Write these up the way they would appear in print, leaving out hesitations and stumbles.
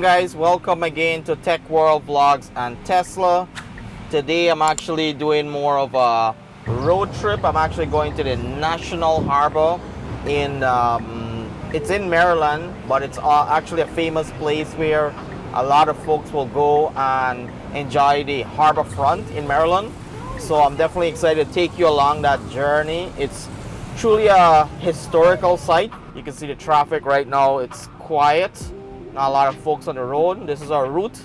Guys, welcome again to Tech World Vlogs and Tesla. Today I'm actually doing more of a road trip. I'm actually going to the National Harbor in it's in Maryland, but it's actually a famous place where a lot of folks will go and enjoy the harbor front in Maryland. So I'm definitely excited to take you along that journey. It's truly a historical site. You can see the traffic right now. It's quiet. Not a lot of folks on the road. This is our route.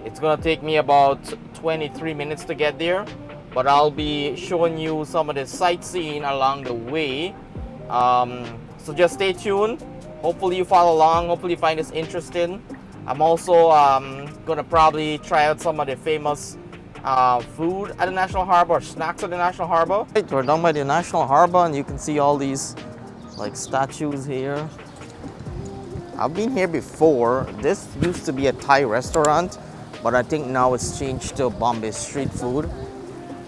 It's gonna take me about 23 minutes to get there, but I'll be showing you some of the sightseeing along the way. So just stay tuned. Hopefully you follow along. Hopefully you find this interesting. I'm also gonna probably try out some of the famous food at the National Harbor, snacks at the National Harbor. Right, we're down by the National Harbor, and you can see all these like statues here. I've been here before. This used to be a Thai restaurant, but I think now it's changed to Bombay Street Food.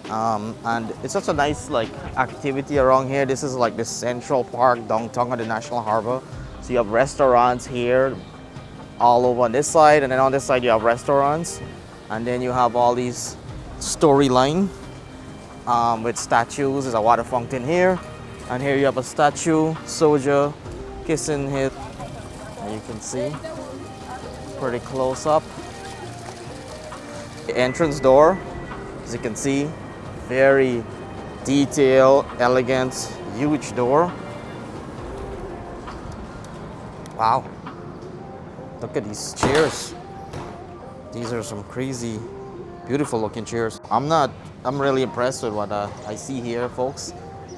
And it's such a nice like activity around here. This is like the Central Park downtown of the National Harbor. So you have restaurants here all over on this side, and then on this side you have restaurants, and then you have all these storyline with statues. There's a water fountain here, and here you have a statue, soldier kissing his. You can see pretty close up. The entrance door, as you can see, very detailed, elegant, huge door. Wow, look at these chairs. These are some crazy, beautiful looking chairs. I'm really impressed with what I see here, folks.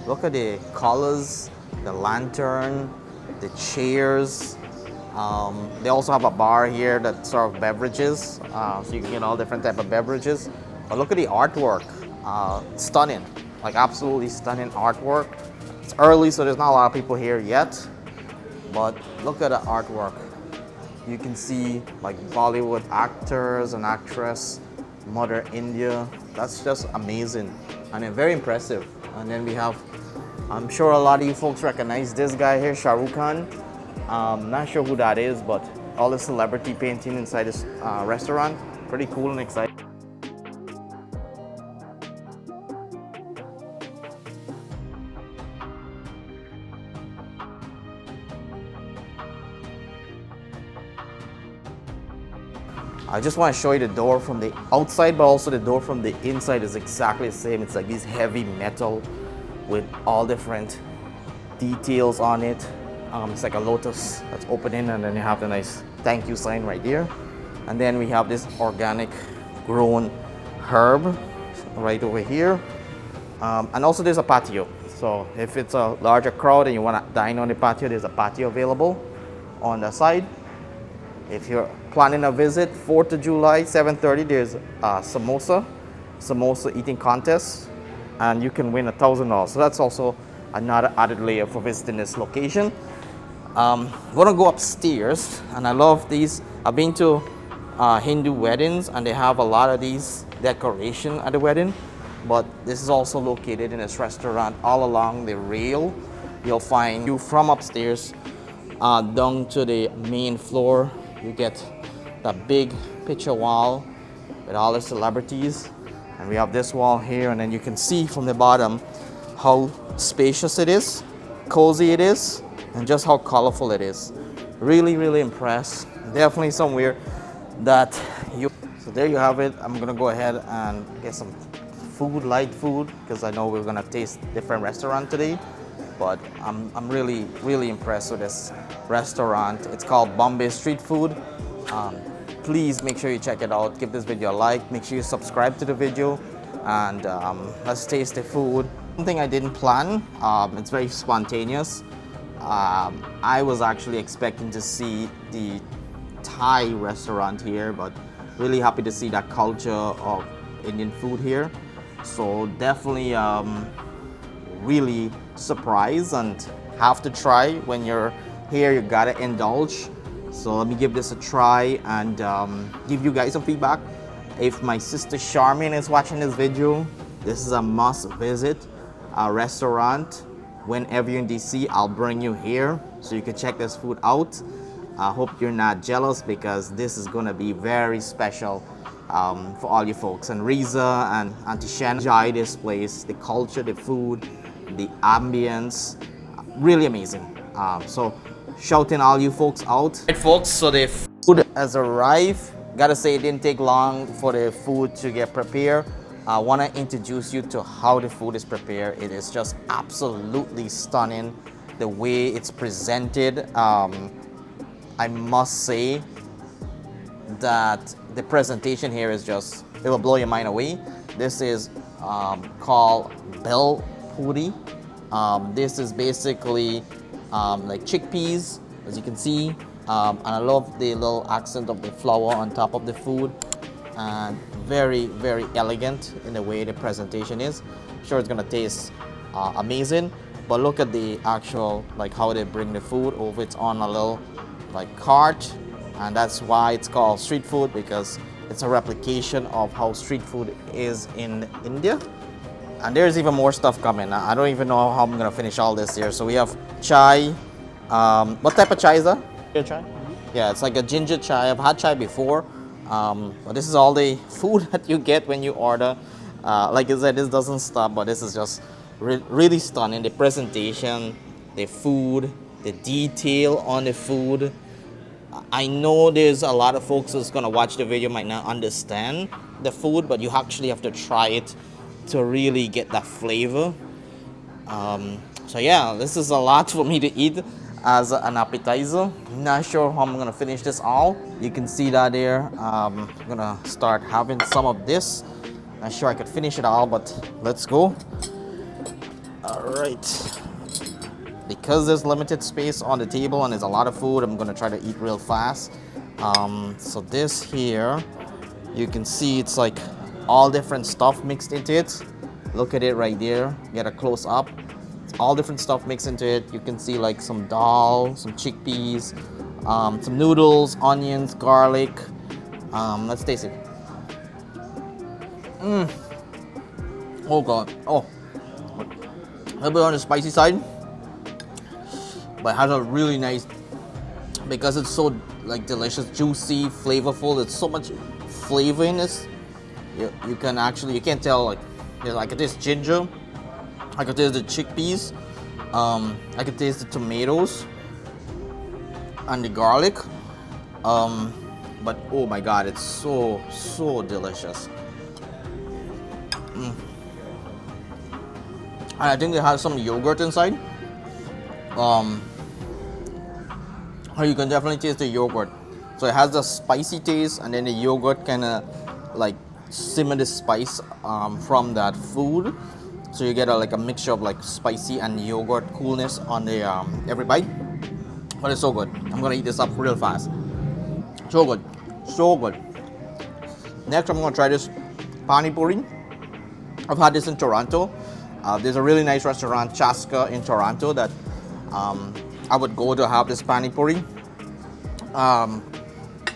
Look at the colors, the lantern, the chairs. They also have a bar here that serves beverages, so you can get all different type of beverages. But look at the artwork, stunning, like absolutely stunning artwork. It's early, so there's not a lot of people here yet, but look at the artwork. You can see like Bollywood actors and actress, Mother India. That's just amazing and very impressive. And then we have, I'm sure a lot of you folks recognize this guy here, Shah Rukh Khan. Not sure who that is, but all the celebrity painting inside this restaurant, pretty cool and exciting. I just want to show you the door from the outside, but also the door from the inside is exactly the same. It's like these heavy metal with all different details on it. It's like a lotus that's opening, and then you have the nice thank you sign right there. And then we have this organic grown herb right over here. And also there's a patio. So if it's a larger crowd and you want to dine on the patio, there's a patio available on the side. If you're planning a visit, 4th of July, 7:30, there's a samosa eating contest, and you can win $1,000. So that's also another added layer for visiting this location. We're gonna go upstairs, and I love these. I've been to Hindu weddings, and they have a lot of these decoration at the wedding, but this is also located in this restaurant. All along the rail, you'll find you from upstairs down to the main floor. You get that big picture wall with all the celebrities, and we have this wall here, and then you can see from the bottom how spacious it is, cozy it is, and just how colorful it is. Really, really impressed. Definitely somewhere that you. So there you have it. I'm gonna go ahead and get some food, light food, because I know we're gonna taste different restaurant today. But I'm really, really impressed with this restaurant. It's called Bombay Street Food. Please make sure you check it out. Give this video a like. Make sure you subscribe to the video, and let's taste the food. Something I didn't plan. It's very spontaneous. I was actually expecting to see the Thai restaurant here, but really happy to see that culture of Indian food here. So definitely really surprised and have to try. When you're here, you gotta indulge. So let me give this a try and give you guys some feedback. If my sister Charmaine is watching this video, this is a must visit restaurant. Whenever you're in DC, I'll bring you here so you can check this food out. I hope you're not jealous because this is gonna be very special for all you folks. And Riza and Auntie Shan enjoy this place, the culture, the food, the ambience, really amazing. So shouting all you folks out. Right, folks, so the food has arrived. Gotta say, it didn't take long for the food to get prepared. I want to introduce you to how the food is prepared. It is just absolutely stunning the way it's presented. I must say that the presentation here is just, it will blow your mind away. This is called bell puri. This is basically like chickpeas, as you can see. And I love the little accent of the flour on top of the food. And very, very elegant in the way the presentation is. I'm sure it's gonna taste amazing. But look at the actual, like how they bring the food over. It's on a little like cart, and that's why it's called street food, because it's a replication of how street food is in India. And there's even more stuff coming. I don't even know how I'm gonna finish all this here. So we have chai. What type of chai is that? Ginger chai? Yeah, it's like a ginger chai. I've had chai before. But this is all the food that you get when you order. Like I said, this doesn't stop, but this is just really stunning. The presentation, the food, the detail on the food. I know there's a lot of folks who's gonna watch the video might not understand the food, but you actually have to try it to really get that flavor. So yeah, this is a lot for me to eat as an appetizer. Not sure how I'm gonna finish this all. You can see that there. I'm gonna start having some of this. Not sure I could finish it all, but let's go. All right. Because there's limited space on the table and there's a lot of food, I'm gonna try to eat real fast. So this here, you can see it's like all different stuff mixed into it. Look at it right there. Get a close up. It's all different stuff mixed into it. You can see like some dal, some chickpeas, some noodles, onions, garlic. Let's taste it. Oh god. Oh, a little bit on the spicy side, but it has a really nice, because it's so like delicious, juicy, flavorful. It's so much flavor in this. You can actually, you can't tell, like, I could taste ginger, I could taste the chickpeas, I could taste the tomatoes and the garlic. But oh my god, it's so delicious. And I think it has some yogurt inside. You can definitely taste the yogurt. So it has the spicy taste, and then the yogurt kind of like simmer the spice from that food. So you get like a mixture of like spicy and yogurt coolness on the every bite. But it's so good. I'm gonna eat this up real fast. So good, so good. Next, I'm gonna try this pani puri. I've had this in Toronto. There's a really nice restaurant, Chaska, in Toronto, that I would go to have this pani puri.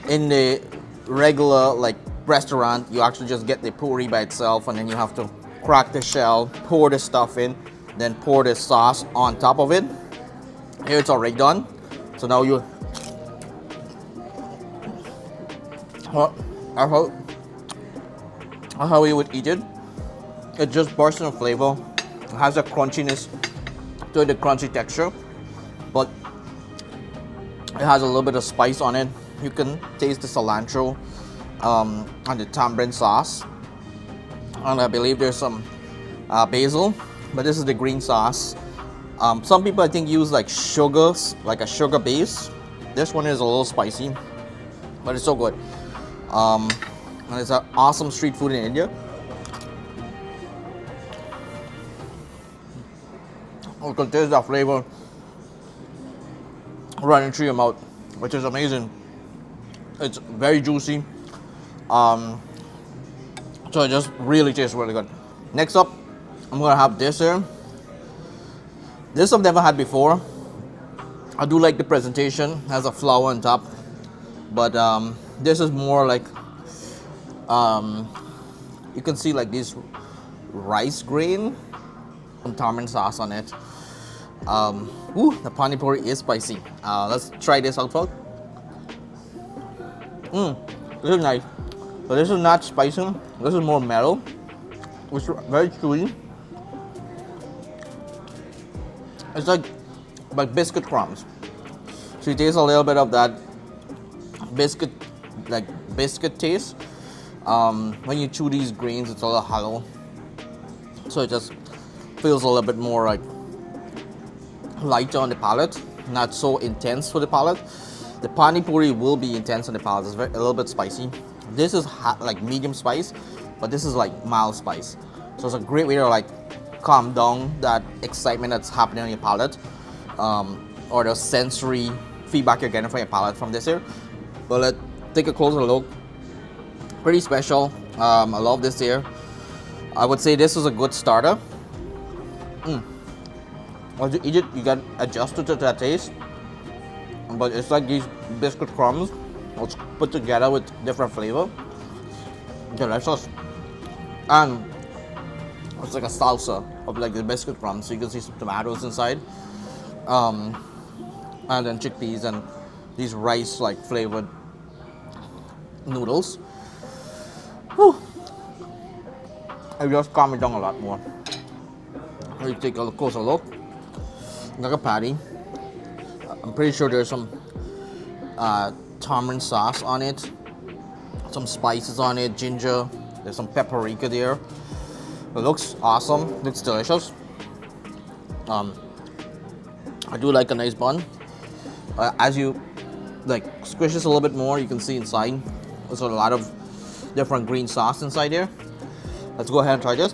In the regular like restaurant, you actually just get the puri by itself, and then you have to crack the shell, pour the stuff in, then pour the sauce on top of it. Here it's already done. So now you how you would eat it. It just bursts in flavor. It has a crunchiness to it, the crunchy texture, but it has a little bit of spice on it. You can taste the cilantro and the tamarind sauce, and I believe there's some basil, but this is the green sauce. Some people I think use like sugars, like a sugar base. This one is a little spicy, but it's so good. And it's an awesome street food in India. You can taste that flavor running through your mouth, which is amazing. It's very juicy. So it just really tastes really good. Next up, I'm gonna have this here. This I've never had before. I do like the presentation. It has a flour on top, but this is more like you can see like this rice grain, some tamarind sauce on it. The pani puri is spicy. Let's try this out, folks. This is nice. But this is not spicy. This is more mellow. It's very chewy. It's like biscuit crumbs. So you taste a little bit of that biscuit, like biscuit taste. When you chew these grains, it's a little hollow. So it just feels a little bit more like lighter on the palate, not so intense for the palate. The pani puri will be intense on the palate. It's a little bit spicy. This is like medium spice, but this is like mild spice. So it's a great way to like calm down that excitement that's happening on your palate, or the sensory feedback you're getting from your palate from this here. But let's take a closer look. Pretty special. I love this here. I would say this is a good starter. As you eat it, you get adjusted to that taste. But it's like these biscuit crumbs, it's put together with different flavor. Delicious. And it's like a salsa of like the biscuit crumbs. So you can see some tomatoes inside. And then chickpeas and these rice like flavored noodles. Whew. It just calmed me down a lot more. Let me take a closer look. Like a patty. I'm pretty sure there's some tamarind sauce on it, some spices on it, ginger. There's some paprika there. It looks awesome. Looks delicious. I do like a nice bun. As you like squish this a little bit more, you can see inside there's a lot of different green sauce inside there. Let's go ahead and try this.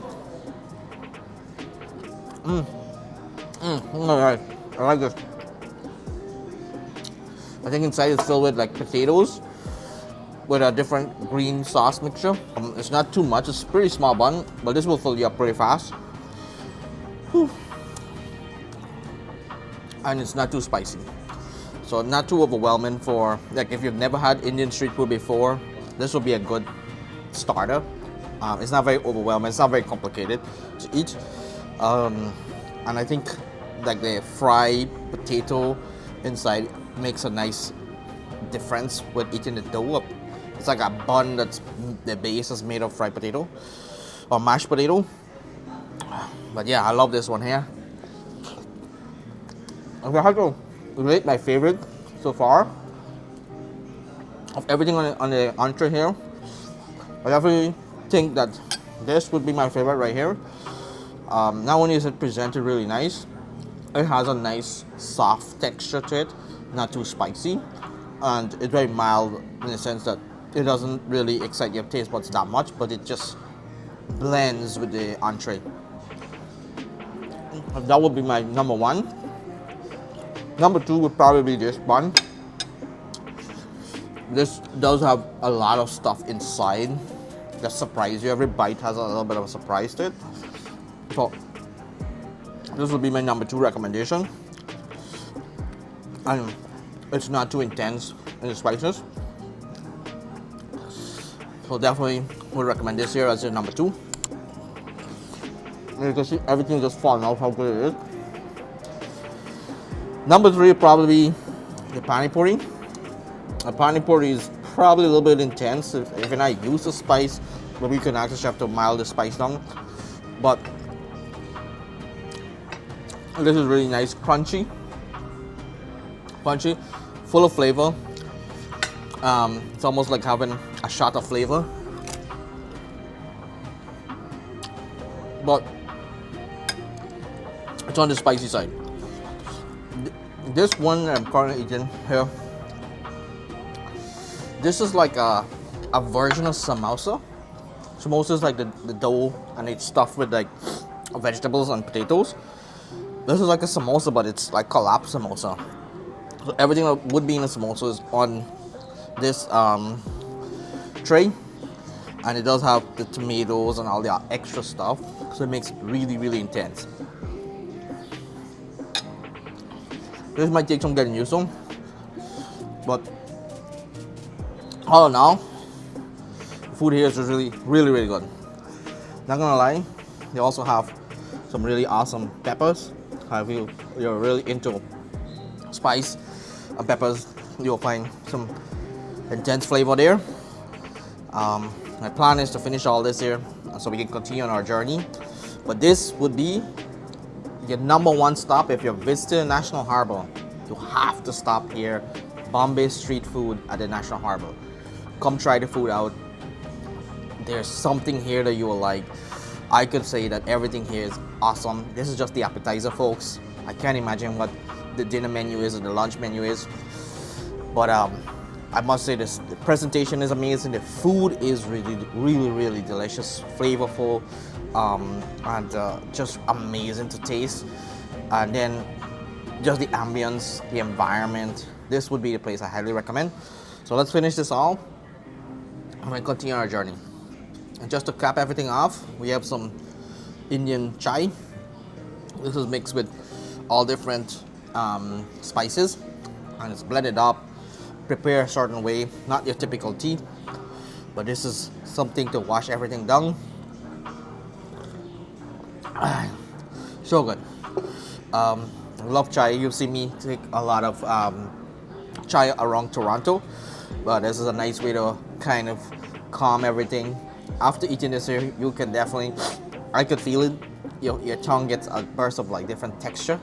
Alright, I like this. I think inside it's filled with like potatoes with a different green sauce mixture. It's not too much, it's a pretty small bun, but this will fill you up pretty fast. Whew. And it's not too spicy. So not too overwhelming for, like if you've never had Indian street food before, this will be a good starter. It's not very overwhelming, it's not very complicated to eat. And I think like the fried potato inside makes a nice difference with eating the dough. It's like a bun that's the base is made of fried potato or mashed potato. But yeah, I love this one here. If I have to rate my favorite so far of everything on the entree here, I definitely think that this would be my favorite right here. Not only is it presented really nice, it has a nice soft texture to it, not too spicy, and it's very mild in the sense that it doesn't really excite your taste buds that much, but it just blends with the entree. That would be my number one. Number two would probably be this bun. This does have a lot of stuff inside that surprise you. Every bite has a little bit of a surprise to it. So this would be my number two recommendation. And it's not too intense in the spices. So definitely would recommend this here as your number two. And you can see everything just falling out how good it is. Number three would probably be the pani puri. The pani puri is probably a little bit intense. If you're not used to spice, maybe you can actually have to mild the spice down. But this is really nice, crunchy, full of flavor. It's almost like having a shot of flavor. But it's on the spicy side. This one that I'm currently eating here, this is like a version of samosa. Samosa is like the dough and it's stuffed with like vegetables and potatoes. This is like a samosa, but it's like collapsed samosa. So everything that would be in a samosa is on this tray, and it does have the tomatoes and all the extra stuff, so it makes it really, really intense. This might take some getting used to, but all in all, the food here is really, really, really good. Not gonna lie, they also have some really awesome peppers. If you're really into spice and peppers, you'll find some intense flavor there. My plan is to finish all this here so we can continue on our journey. But this would be your number one stop if you're visiting National Harbor. You have to stop here, Bombay Street Food at the National Harbor. Come try the food out. There's something here that you will like. I could say that everything here is awesome. This is just the appetizer, folks. I can't imagine what the dinner menu is or the lunch menu is. But I must say this, the presentation is amazing. The food is really delicious, flavorful, and just amazing to taste. And then just the ambience, the environment. This would be the place I highly recommend. So let's finish this all and we'll continue our journey. And just to cap everything off, we have some Indian chai. This is mixed with all different spices, and it's blended up, prepared a certain way, not your typical tea, but this is something to wash everything down. So good. I love chai. You see me take a lot of chai around Toronto, but this is a nice way to kind of calm everything. After eating this here, you can definitely, I could feel it. Your tongue gets a burst of like different texture,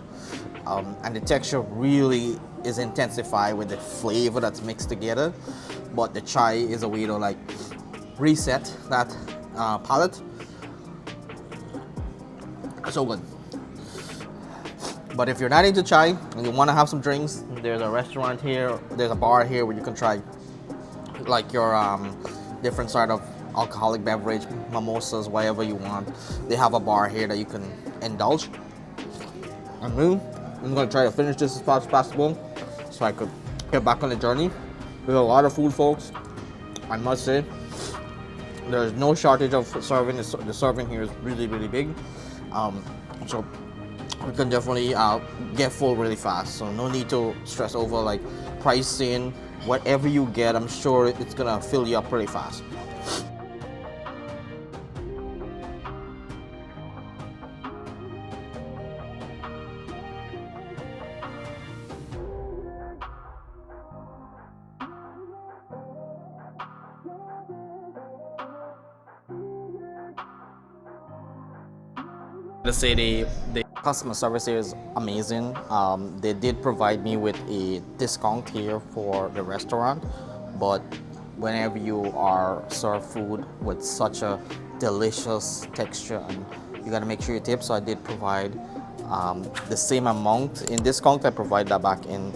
and the texture really is intensified with the flavor that's mixed together. But the chai is a way to like reset that palate. So good. But if you're not into chai and you want to have some drinks, there's a restaurant here, there's a bar here where you can try like your different sort of alcoholic beverage, mimosas, whatever you want. They have a bar here that you can indulge. And me, I'm gonna try to finish this as fast as possible so I could get back on the journey. There's a lot of food, folks. I must say, there's no shortage of serving. The serving here is really big. So we can definitely get full really fast. So no need to stress over like pricing. Whatever you get, I'm sure it's gonna fill you up pretty fast. To say the customer service here is amazing. They did provide me with a discount here for the restaurant, but whenever you are served food with such a delicious texture, and you gotta make sure you tip. So I did provide the same amount in discount. I provide that back in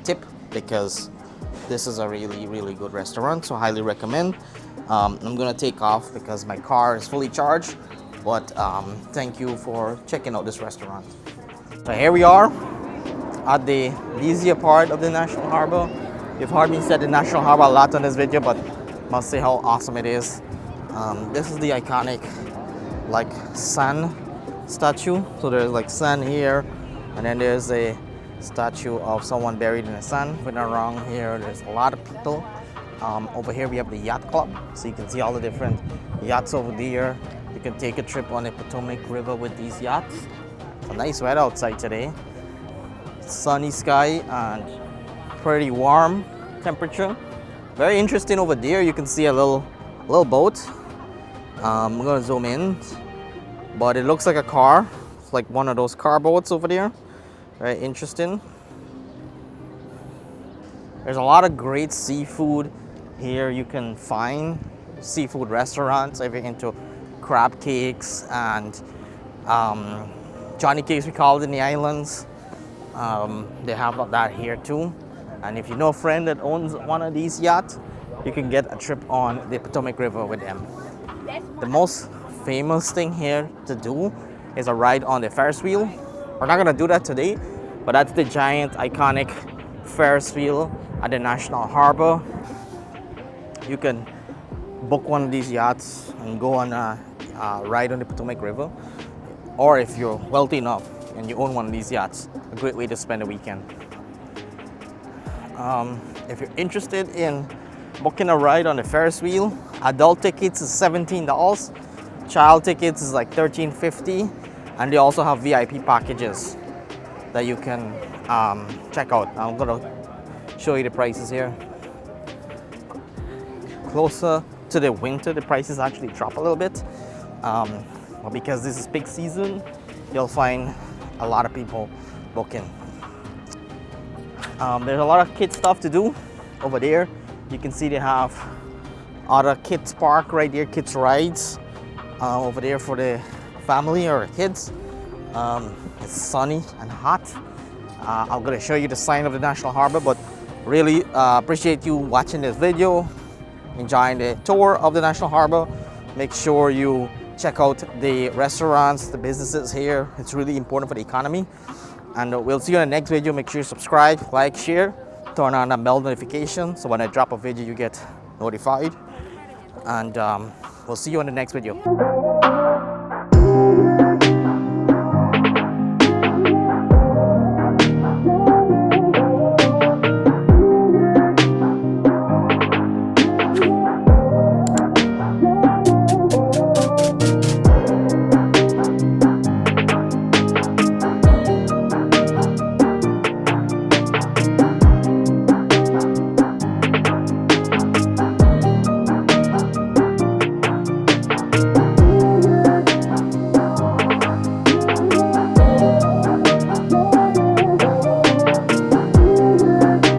tip because this is a really good restaurant. So I highly recommend. I'm gonna take off because my car is fully charged. But thank you for checking out this restaurant. So here we are at the busier part of the National Harbor. You've heard me say the National Harbor a lot on this video, but must say how awesome it is. This is the iconic like sun statue. So there's like sun here, and then there's a statue of someone buried in the sun. If we're not wrong, here there's a lot of people. Over here we have the yacht club, so you can see all the different yachts over there. You can take a trip on the Potomac River with these yachts. It's a nice weather outside today. Sunny sky and pretty warm temperature. Very interesting over there. You can see a little boat. I'm gonna zoom in, but it looks like a car. It's like one of those car boats over there. Very interesting. There's a lot of great seafood here. You can find seafood restaurants if you're into crab cakes and Johnny cakes, we call it in the islands. They have that here too. And if you know a friend that owns one of these yachts, you can get a trip on the Potomac River with them. The most famous thing here to do is a ride on the Ferris wheel. We're not gonna do that today, but that's the giant iconic Ferris wheel at the National Harbor. You can book one of these yachts and go on a ride on the Potomac River, or if you're wealthy enough and you own one of these yachts, a great way to spend a weekend. If you're interested in booking a ride on the Ferris wheel, adult tickets is $17, child tickets is like $13.50, and they also have VIP packages that you can check out. I'm gonna show you the prices here. closer to the winter, the prices actually drop a little bit. But because this is peak season, you'll find a lot of people booking. There's a lot of kid stuff to do over there. You can see they have other kids park right there, kids rides over there for the family or kids. It's sunny and hot. I'm gonna show you the sign of the National Harbor, but really appreciate you watching this video, enjoying the tour of the National Harbor. Make sure you check out the restaurants, the businesses here. It's really important for the economy. And we'll see you in the next video. Make sure you subscribe, like, share, turn on the bell notification so when I drop a video you get notified. And we'll see you in the next video.